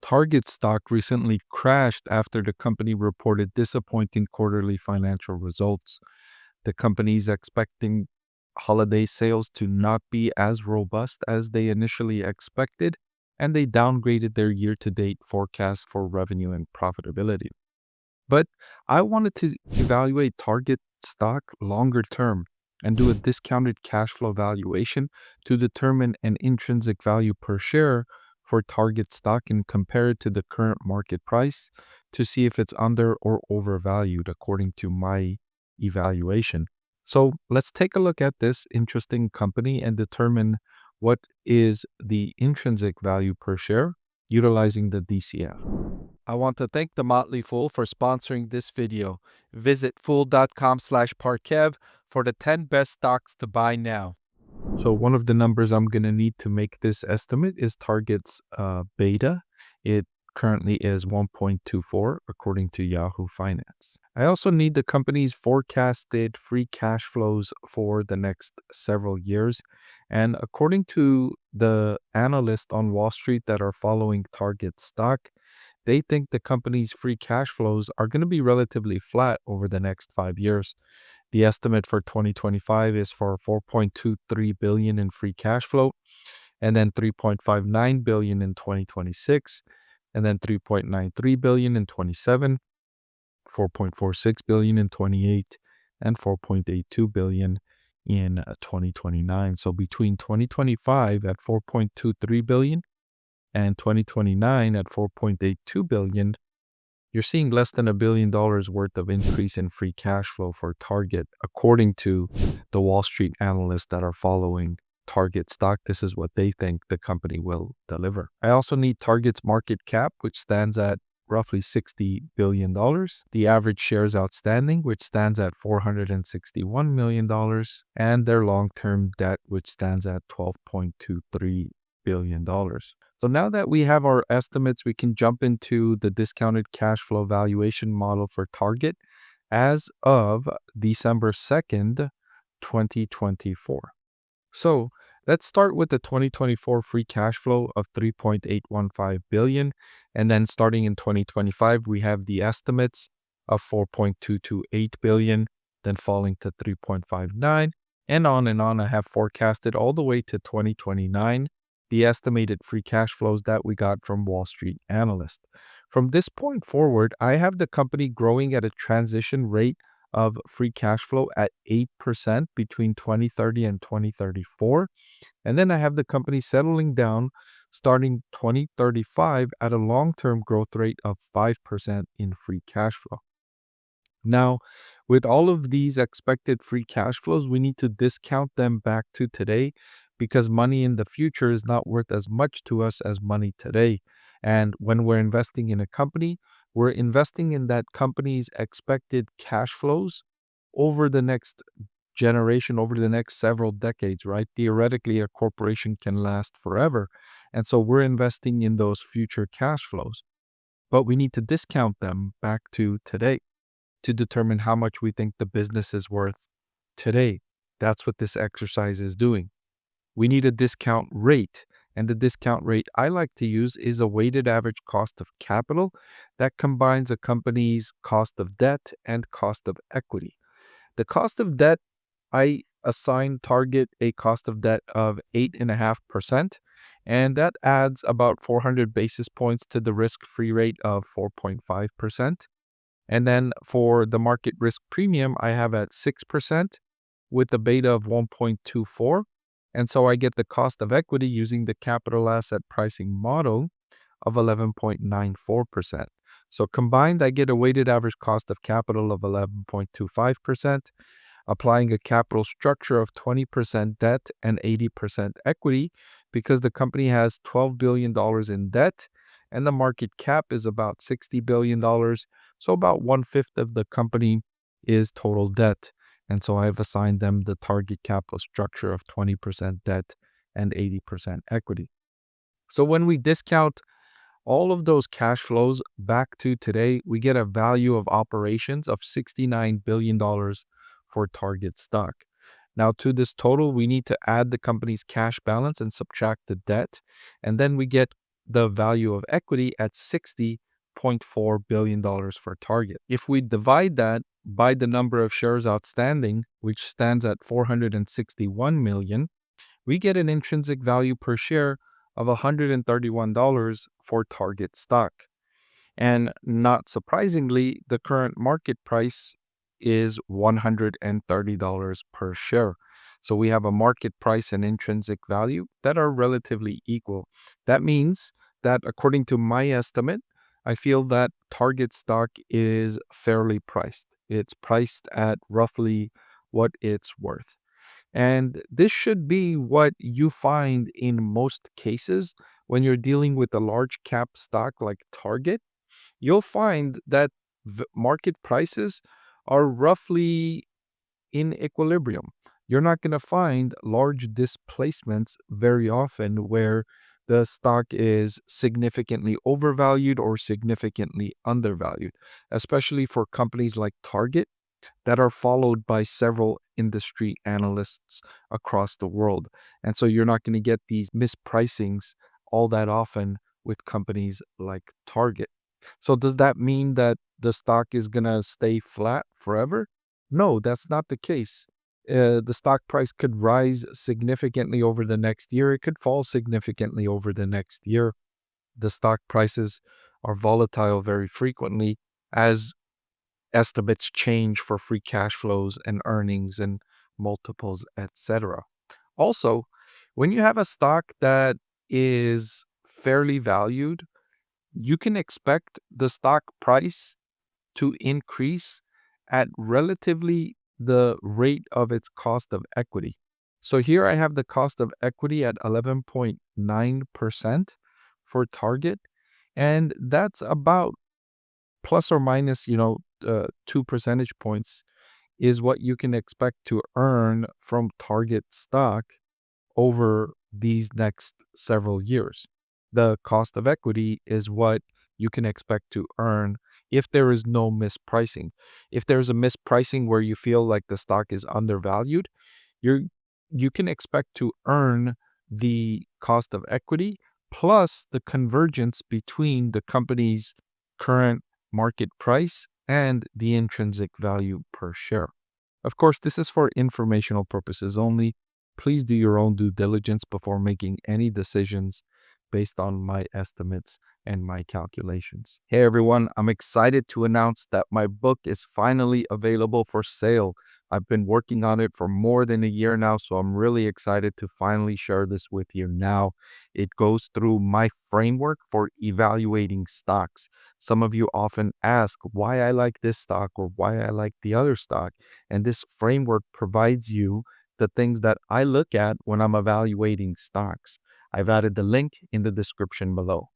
Target stock recently crashed after the company reported disappointing quarterly financial results. The company is expecting holiday sales to not be as robust as they initially expected, and they downgraded their year to date forecast for revenue and profitability. But I wanted to evaluate Target stock longer term and do a discounted cash flow valuation to determine an intrinsic value per share for Target stock and compare it to the current market price to see if it's under or overvalued according to my evaluation. So let's take a look at this interesting company and determine what is the intrinsic value per share utilizing the DCF. I want to thank the Motley Fool for sponsoring this video. Visit fool.com/parkev for the 10 best stocks to buy now. So one of the numbers I'm going to need to make this estimate is Target's beta. It currently is 1.24 according to Yahoo Finance. I also need the company's forecasted free cash flows for the next several years. And according to the analysts on Wall Street that are following Target stock, they think the company's free cash flows are going to be relatively flat over the next 5 years. The estimate for 2025 is for 4.23 billion in free cash flow, and then 3.59 billion in 2026, and then 3.93 billion in 27, 4.46 billion in 28, and 4.82 billion in 2029. So between 2025 at 4.23 billion and 2029 at 4.82 billion, you're seeing less than $1 billion worth of increase in free cash flow for Target, according to the Wall Street analysts that are following Target stock. This is what they think the company will deliver. I also need Target's market cap, which stands at roughly $60 billion. The average shares outstanding, which stands at $461 million, and their long-term debt, which stands at $12.23 billion. So now that we have our estimates, we can jump into the discounted cash flow valuation model for Target as of December 2nd, 2024. So let's start with the 2024 free cash flow of 3.815 billion. And then starting in 2025, we have the estimates of 4.228 billion, then falling to 3.59, and on. I have forecasted all the way to 2029 the estimated free cash flows that we got from Wall Street analysts. From this point forward, I have the company growing at a transition rate of free cash flow at 8% between 2030 and 2034. And then I have the company settling down starting 2035 at a long-term growth rate of 5% in free cash flow. Now, with all of these expected free cash flows, we need to discount them back to today because money in the future is not worth as much to us as money today. And when we're investing in a company, we're investing in that company's expected cash flows over the next generation, over the next several decades, right? Theoretically, a corporation can last forever. And so we're investing in those future cash flows. But we need to discount them back to today to determine how much we think the business is worth today. That's what this exercise is doing. We need a discount rate, and the discount rate I like to use is a weighted average cost of capital that combines a company's cost of debt and cost of equity. The cost of debt, I assign Target a cost of debt of 8.5%, and that adds about 400 basis points to the risk-free rate of 4.5%. And then for the market risk premium, I have at 6% with a beta of 1.24. And so I get the cost of equity using the capital asset pricing model of 11.94%. So combined, I get a weighted average cost of capital of 11.25%, applying a capital structure of 20% debt and 80% equity because the company has $12 billion in debt and the market cap is about $60 billion. So about 1/5 of the company is total debt. And so I've assigned them the target capital structure of 20% debt and 80% equity. So when we discount all of those cash flows back to today, we get a value of operations of $69 billion for Target stock. Now to this total, we need to add the company's cash balance and subtract the debt. And then we get the value of equity at $60.4 billion for Target. If we divide that by the number of shares outstanding, which stands at 461 million, we get an intrinsic value per share of $131 for Target stock. And not surprisingly, the current market price is $130 per share. So we have a market price and intrinsic value that are relatively equal. That means that according to my estimate, I feel that Target stock is fairly priced. It's priced at roughly what it's worth. And this should be what you find in most cases when you're dealing with a large cap stock like Target. You'll find that market prices are roughly in equilibrium. You're not going to find large displacements very often where the stock is significantly overvalued or significantly undervalued, especially for companies like Target that are followed by several industry analysts across the world. And so you're not going to get these mispricings all that often with companies like Target. So does that mean that the stock is going to stay flat forever? No, that's not the case. The stock price could rise significantly over the next year. It could fall significantly over the next year. The stock prices are volatile very frequently as estimates change for free cash flows and earnings and multiples, etc. Also, when you have a stock that is fairly valued, you can expect the stock price to increase at relatively the rate of its cost of equity. So here I have the cost of equity at 11.9% for Target, and that's about plus or minus, 2 percentage points is what you can expect to earn from Target stock over these next several years. The cost of equity is what you can expect to earn if there is no mispricing. If there's a mispricing where you feel like the stock is undervalued, you can expect to earn the cost of equity plus the convergence between the company's current market price and the intrinsic value per share. Of course, this is for informational purposes only. Please do your own due diligence before making any decisions based on my estimates and my calculations. Hey everyone, I'm excited to announce that my book is finally available for sale. I've been working on it for more than a year now, so I'm really excited to finally share this with you now. It goes through my framework for evaluating stocks. Some of you often ask why I like this stock or why I like the other stock, and this framework provides you the things that I look at when I'm evaluating stocks. I've added the link in the description below.